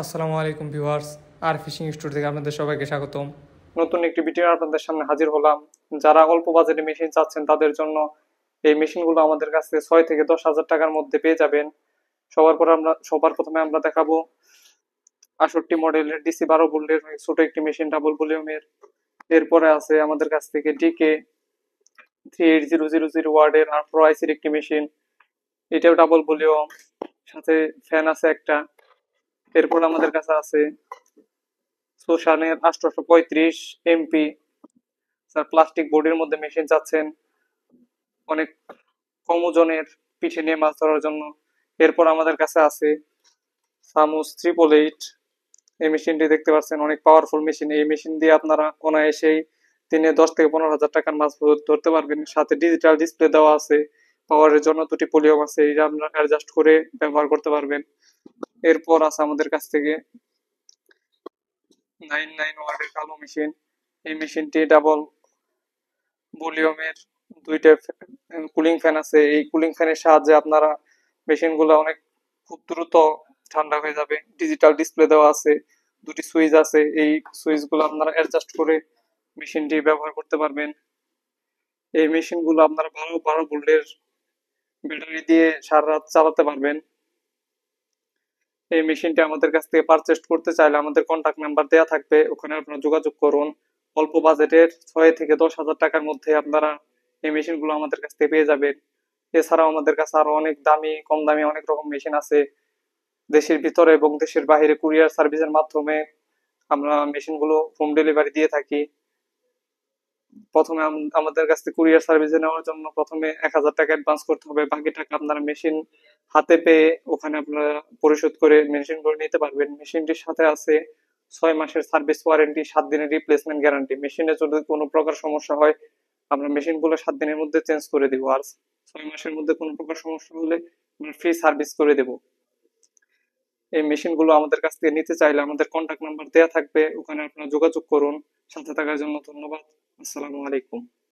আসসালামু আলাইকুম ভিউয়ার্স। আর fishing store থেকে আপনাদের সবাইকে স্বাগতম। নতুন একটি ভিডিও আপনাদের সামনে হাজির হলাম। যারা অল্প বাজেটে মেশিন চাচ্ছেন তাদের জন্য এই মেশিনগুলো আমাদের কাছে 6 থেকে 10 হাজার টাকার মধ্যে পেয়ে যাবেন। সবার প্রথমে আমরা দেখাবো 68 মডেলের ডিসি 12 ভোল্টের ছোট একটি মেশিন ডাবল ভলিউমের। এরপরে আছে আমাদের কাছ থেকে ডিকে 38000 ওয়ার্ডের 18 আইসির একটি মেশিন। এটাও ডাবল ভলিউম, সাথে ফ্যান আছে একটা। এরপর আমাদের কাছে আছে সোসানের 835 এমপি। স্যার প্লাস্টিক বডির মধ্যে মেশিন চাচ্ছেন অনেক কম ওজনের পিঠে নিয়ে মাছ ধরার জন্য। এরপর আমাদের কাছে আছে সামুস 888। এই মেশিনটি দেখতে পাচ্ছেন অনেক পাওয়ারফুল মেশিন। এই মেশিন দিয়ে আপনারা অনায়াসেই দিনে 10 থেকে 15 হাজার টাকার মাছ ধরতে পারবেন। সাথে ডিজিটাল ডিসপ্লে দেওয়া আছে, পাওয়ারের জন্য দুটি পলিয়ম আছে, এটা আপনারা অ্যাডজাস্ট করে ব্যবহার করতে পারবেন। এরপর আছে আমাদের কাছ থেকে 99 ওয়াটের কালো মেশিন। এই মেশিনটি ডাবল ভলিউমের, দুইটা কুলিং ফ্যান আছে। এই কুলিং ফ্যানের সাহায্যে আপনারা মেশিনগুলো অনেক খুব দ্রুত ঠান্ডা হয়ে যাবে। ডিজিটাল ডিসপ্লে দেওয়া আছে, দুটি সুইচ আছে, এই সুইচগুলো আপনারা অ্যাডজাস্ট করে মেশিনটি ব্যবহার করতে পারবেন। এই মেশিনগুলো আপনারা 12 ভোল্টের ব্যাটারি দিয়ে সারা রাত চালাতে পারবেন। এই মেশিনটি আমাদের কাছ থেকে পারচেজ করতে চাইলে আমাদের কন্টাক্ট নাম্বার দেওয়া থাকবে, ওখানে আপনারা যোগাযোগ করুন। অল্প বাজেটের 6 থেকে 10 হাজার টাকার মধ্যে আপনারা এই মেশিনগুলো আমাদের কাছ থেকে পেয়ে যাবেন। এছাড়াও আমাদের কাছে আরো অনেক দামি কম দামি অনেক রকম মেশিন আছে। দেশের ভিতরে এবং দেশের বাইরে কুরিয়ার সার্ভিসের মাধ্যমে আমরা মেশিনগুলো হোম ডেলিভারি দিয়ে থাকি। প্রথমে আমাদের কাছ থেকে কুরিয়ার সার্ভিসে নেওয়ার জন্য প্রথমে 1000 টাকা অ্যাডভান্স করতে হবে, বাকি টাকা আপনারা মেশিন হাতে পেয়ে ওখানে আপনারা পরিশোধ করে মেশিনগুলো নিতে পারবেন। মেশিনটির সাথে আছে 6 মাসের সার্ভিস ওয়ারেন্টি, 7 দিনের রিপ্লেসমেন্ট গ্যারান্টি। মেশিনে যদি কোনো প্রকার সমস্যা হয় আমরা মেশিনগুলো 7 দিনের মধ্যে চেঞ্জ করে দিব, আর 6 মাসের মধ্যে কোনো প্রকার সমস্যা হলে আমরা ফ্রি সার্ভিস করে দেব। এই মেশিনগুলো আমাদের কাছ থেকে নিতে চাইলে আমাদের কন্ট্যাক্ট নাম্বার দেওয়া থাকবে, ওখানে আপনারা যোগাযোগ করুন। সাথে থাকার জন্য ধন্যবাদ। আসসালামু আলাইকুম।